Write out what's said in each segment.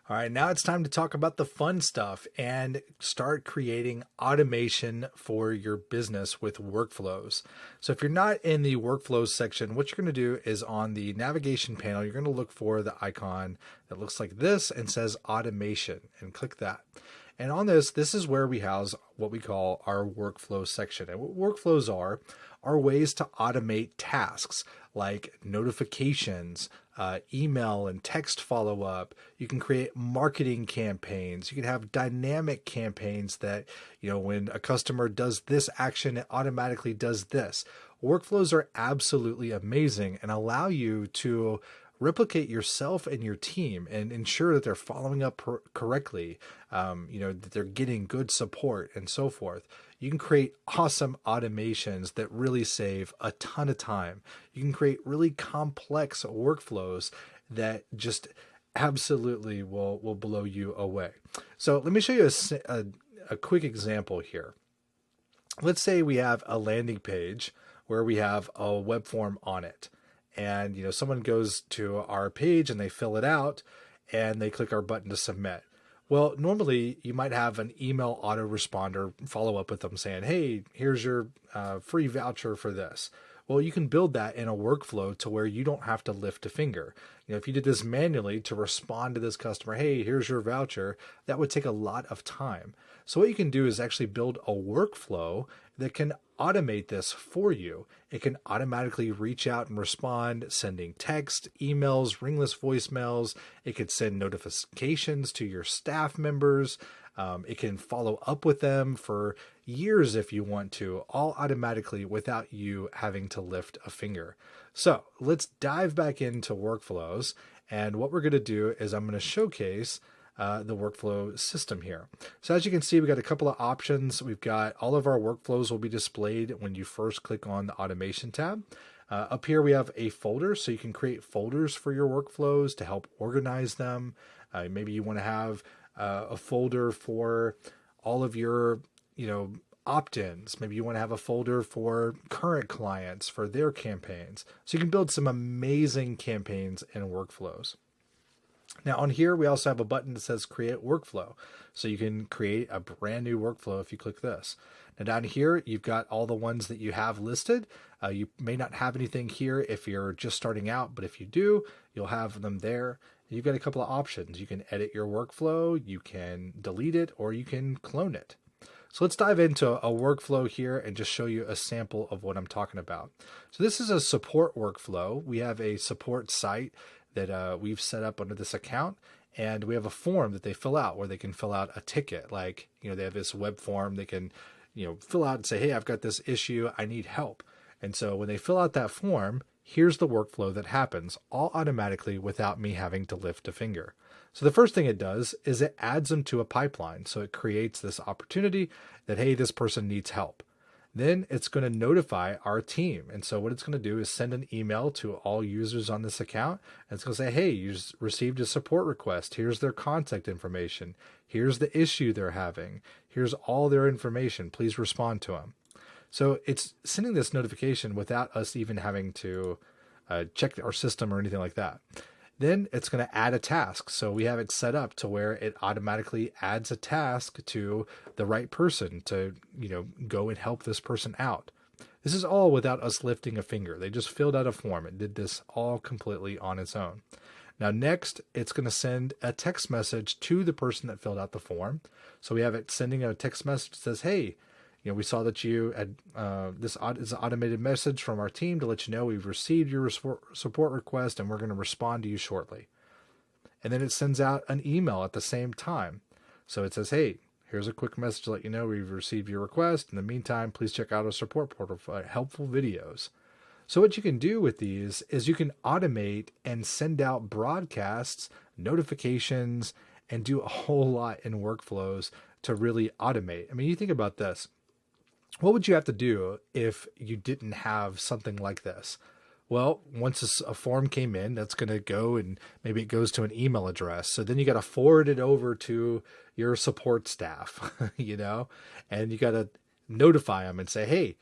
All right, now it's time to talk about the fun stuff and start creating automation for your business with workflows. So if you're not in the workflows section, what you're going to do is on the navigation panel, you're going to look for the icon that looks like this and says automation and click that. And on this is where we house what we call our workflow section. And what workflows are ways to automate tasks like notifications, email and text follow-up. You can create marketing campaigns. You can have dynamic campaigns that, when a customer does this action, it automatically does this. Workflows are absolutely amazing and allow you to replicate yourself and your team and ensure that they're following up correctly, that they're getting good support and so forth. You can create awesome automations that really save a ton of time. You can create really complex workflows that just absolutely will blow you away. So let me show you a quick example here. Let's say we have a landing page where we have a web form on it. And, someone goes to our page and they fill it out and they click our button to submit. Well, normally you might have an email autoresponder follow up with them saying, hey, here's your free voucher for this. Well, you can build that in a workflow to where you don't have to lift a finger. If you did this manually to respond to this customer, hey, here's your voucher, that would take a lot of time. So what you can do is actually build a workflow that can automate this for you. It can automatically reach out and respond, sending text, emails, ringless voicemails. It could send notifications to your staff members. It can follow up with them for years if you want to, all automatically without you having to lift a finger. So let's dive back into workflows. And what we're going to do is I'm going to showcase the workflow system here. So as you can see, we've got a couple of options. We've got all of our workflows will be displayed when you first click on the automation tab. Up here, we have a folder, so you can create folders for your workflows to help organize them. Maybe you want to have a folder for all of your, opt-ins. Maybe you want to have a folder for current clients for their campaigns. So you can build some amazing campaigns and workflows. Now on here, we also have a button that says create workflow. So you can create a brand new workflow if you click this. Now down here, you've got all the ones that you have listed. You may not have anything here if you're just starting out, but if you do, you'll have them there. You've got a couple of options. You can edit your workflow, you can delete it, or you can clone it. So let's dive into a workflow here and just show you a sample of what I'm talking about. So this is a support workflow. We have a support site that we've set up under this account, and we have a form that they fill out where they can fill out a ticket. Like, they have this web form they can, fill out and say, hey, I've got this issue, I need help. And so when they fill out that form, here's the workflow that happens all automatically without me having to lift a finger. So the first thing it does is it adds them to a pipeline. So it creates this opportunity that, hey, this person needs help. Then it's going to notify our team. And so what it's going to do is send an email to all users on this account. And it's going to say, hey, you received a support request. Here's their contact information. Here's the issue they're having. Here's all their information. Please respond to them. So it's sending this notification without us even having to check our system or anything like that. Then it's going to add a task. So we have it set up to where it automatically adds a task to the right person to, go and help this person out. This is all without us lifting a finger. They just filled out a form. It did this all completely on its own. Now, next, it's going to send a text message to the person that filled out the form. So we have it sending a text message that says, hey, we saw that you had this is an automated message from our team to let you know we've received your support request and we're going to respond to you shortly. And then it sends out an email at the same time. So it says, hey, here's a quick message to let you know we've received your request. In the meantime, please check out our support portal for helpful videos. So what you can do with these is you can automate and send out broadcasts, notifications, and do a whole lot in workflows to really automate. I mean, you think about this. What would you have to do if you didn't have something like this? Well, once a form came in, that's going to go and maybe it goes to an email address. So then you got to forward it over to your support staff, and you got to notify them and say, hey,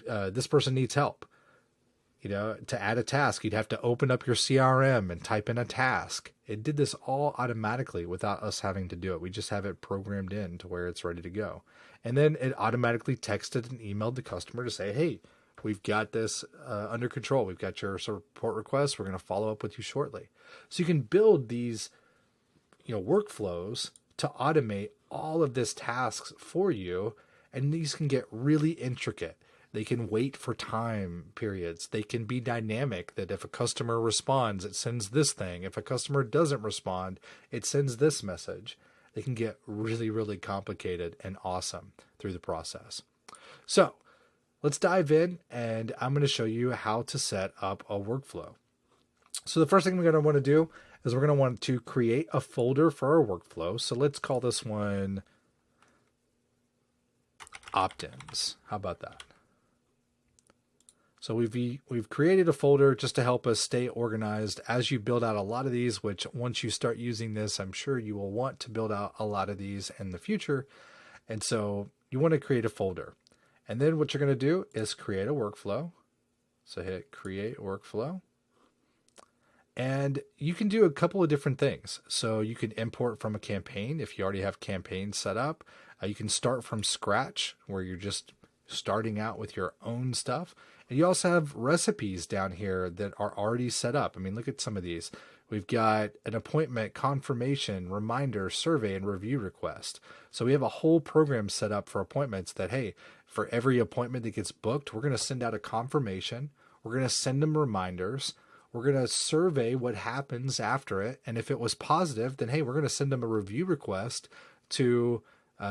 this person needs help. To add a task, you'd have to open up your CRM and type in a task. It did this all automatically without us having to do it. We just have it programmed in to where it's ready to go. And then it automatically texted and emailed the customer to say, hey, we've got this under control. We've got your support request. We're going to follow up with you shortly. So you can build these, workflows to automate all of this tasks for you. And these can get really intricate. They can wait for time periods. They can be dynamic, that if a customer responds, it sends this thing. If a customer doesn't respond, it sends this message. They can get really, really complicated and awesome through the process. So let's dive in, and I'm going to show you how to set up a workflow. So the first thing we're going to want to do is we're going to want to create a folder for our workflow. So let's call this one opt-ins. How about that? So we've created a folder just to help us stay organized as you build out a lot of these, which once you start using this, I'm sure you will want to build out a lot of these in the future. And so you want to create a folder. And then what you're going to do is create a workflow. So hit create workflow. And you can do a couple of different things. So you can import from a campaign if you already have campaigns set up. You can start from scratch where you're just starting out with your own stuff. And you also have recipes down here that are already set up. I mean, look at some of these. We've got an appointment, confirmation, reminder, survey, and review request. So we have a whole program set up for appointments that, hey, for every appointment that gets booked, we're going to send out a confirmation. We're going to send them reminders. We're going to survey what happens after it. And if it was positive, then, hey, we're going to send them a review request to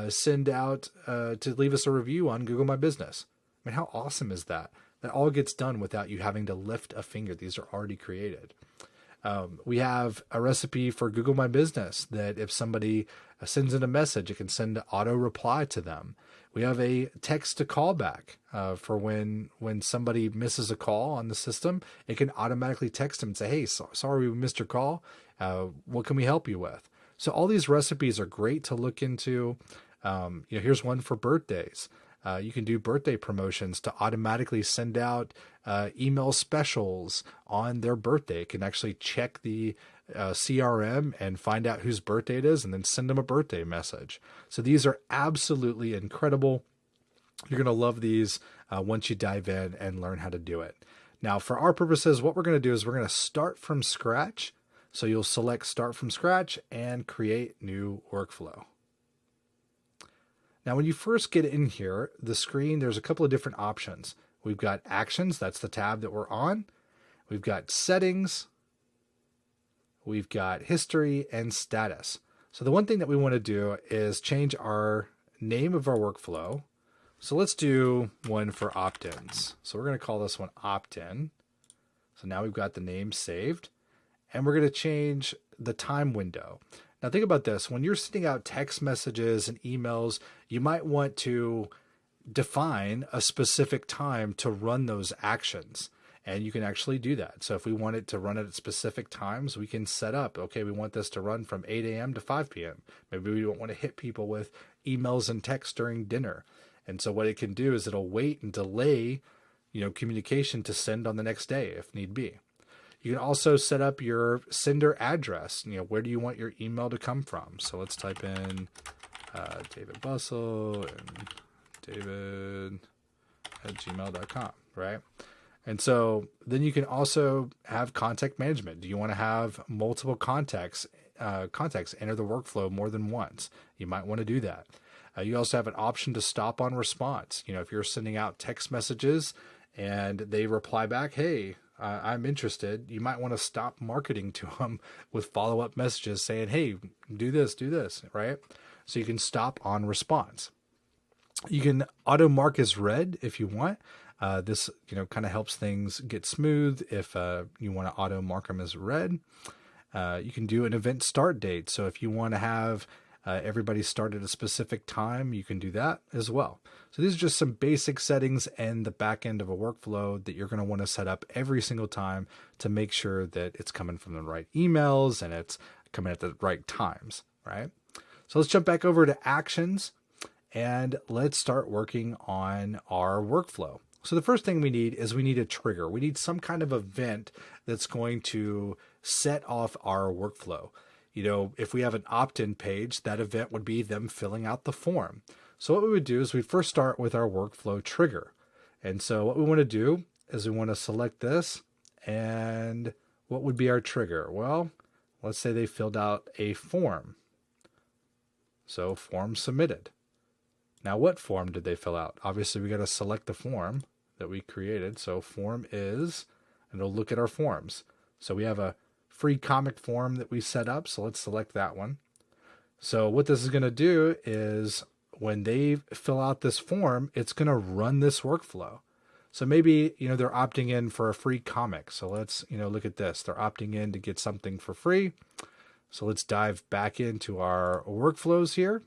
send out to leave us a review on Google My Business. I mean, how awesome is that? That all gets done without you having to lift a finger. These are already created. We have a recipe for Google My Business that if somebody sends in a message, it can send an auto reply to them. We have a text to callback for when somebody misses a call on the system, it can automatically text them and say, hey, sorry we missed your call. What can we help you with? So all these recipes are great to look into. Here's one for birthdays. You can do birthday promotions to automatically send out email specials on their birthday. It can actually check the CRM and find out whose birthday it is and then send them a birthday message. So these are absolutely incredible. You're going to love these once you dive in and learn how to do it. Now, for our purposes, what we're going to do is we're going to start from scratch. So you'll select start from scratch and create new workflow. Now, when you first get in here, the screen, there's a couple of different options. We've got actions. That's the tab that we're on. We've got settings. We've got history and status. So the one thing that we want to do is change our name of our workflow. So let's do one for opt-ins. So we're going to call this one opt-in. So now we've got the name saved. And we're going to change the time window. Now think about this. When you're sending out text messages and emails, you might want to define a specific time to run those actions. And you can actually do that. So if we want it to run at specific times, we can set up, okay, we want this to run from 8 a.m. to 5 p.m. Maybe we don't want to hit people with emails and texts during dinner. And so what it can do is it'll wait and delay, communication to send on the next day if need be. You can also set up your sender address. Where do you want your email to come from? So let's type in David Bussell and david@gmail.com, right? And so then you can also have contact management. Do you want to have multiple contacts enter the workflow more than once? You might want to do that. You also have an option to stop on response. If you're sending out text messages and they reply back, hey, I'm interested, you might want to stop marketing to them with follow-up messages saying, hey, do this, right? So you can stop on response. You can auto mark as read if you want. This, kind of helps things get smooth if you want to auto mark them as read. You can do an event start date. So if you want to have everybody start at a specific time, you can do that as well. So these are just some basic settings and the back end of a workflow that you're going to want to set up every single time to make sure that it's coming from the right emails and it's coming at the right times, right? So let's jump back over to actions and let's start working on our workflow. So the first thing we need is we need a trigger. We need some kind of event that's going to set off our workflow. If we have an opt-in page, that event would be them filling out the form. So what we would do is we'd first start with our workflow trigger. And so what we want to do is we want to select this, and what would be our trigger? Well, let's say they filled out a form. So form submitted. Now what form did they fill out? Obviously we got to select the form that we created. So form is, and it'll look at our forms. So we have a free comic form that we set up. So let's select that one. So what this is going to do is when they fill out this form, it's going to run this workflow. So maybe, they're opting in for a free comic. So let's, look at this. They're opting in to get something for free. So let's dive back into our workflows here.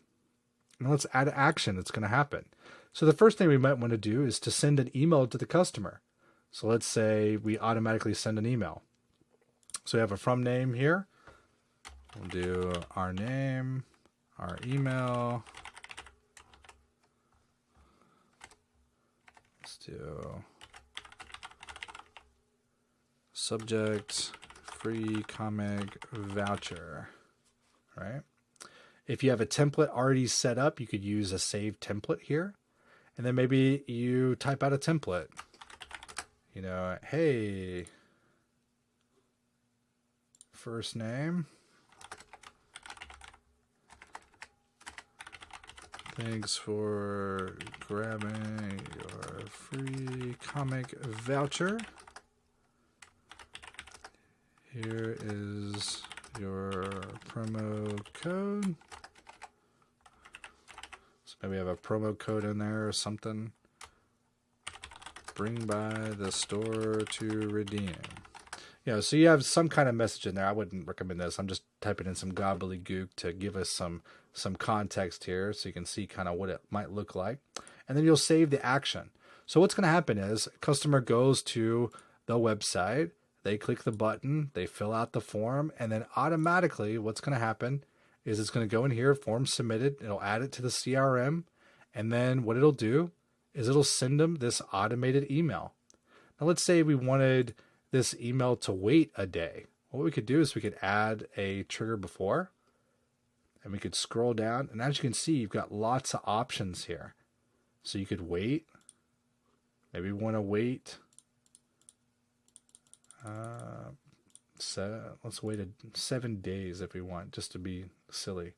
And let's add action that's going to happen. So the first thing we might want to do is to send an email to the customer. So let's say we automatically send an email. So we have a from name here. We'll do our name, our email. Let's do subject, free comic voucher, right? If you have a template already set up, you could use a save template here. And then maybe you type out a template. Hey, first name. Thanks for grabbing your free comic voucher. Here is your promo code. So maybe have a promo code in there or something. Bring by the store to redeem. So you have some kind of message in there. I wouldn't recommend this. I'm just typing in some gobbledygook to give us some context here so you can see kind of what it might look like. And then you'll save the action. So what's going to happen is customer goes to the website, they click the button, they fill out the form, and then automatically what's going to happen is it's going to go in here, form submitted, it'll add it to the CRM, and then what it'll do is it'll send them this automated email. Now let's say we wanted this email to wait a day. What we could do is we could add a trigger before, and we could scroll down, and as you can see, you've got lots of options here. So you could wait. Maybe we want to wait. Let's wait 7 days if we want, just to be silly.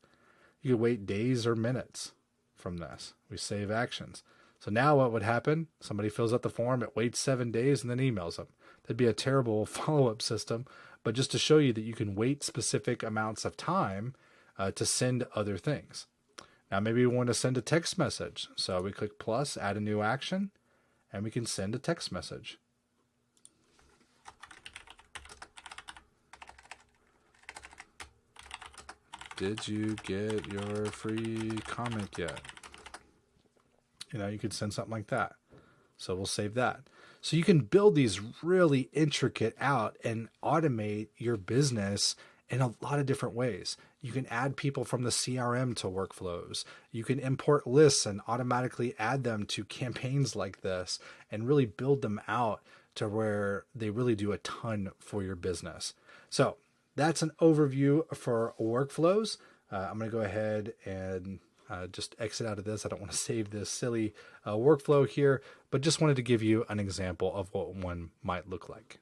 You could wait days or minutes from this. We save actions. So now what would happen? Somebody fills out the form, it waits 7 days, and then emails them. That'd be a terrible follow-up system, but just to show you that you can wait specific amounts of time to send other things. Now maybe we want to send a text message. So we click plus, add a new action, and we can send a text message. Did you get your free comic yet? You could send something like that. So we'll save that. So you can build these really intricate out and automate your business in a lot of different ways. You can add people from the CRM to workflows. You can import lists and automatically add them to campaigns like this and really build them out to where they really do a ton for your business. So that's an overview for workflows. I'm going to go ahead and just exit out of this. I don't want to save this silly workflow here, but just wanted to give you an example of what one might look like.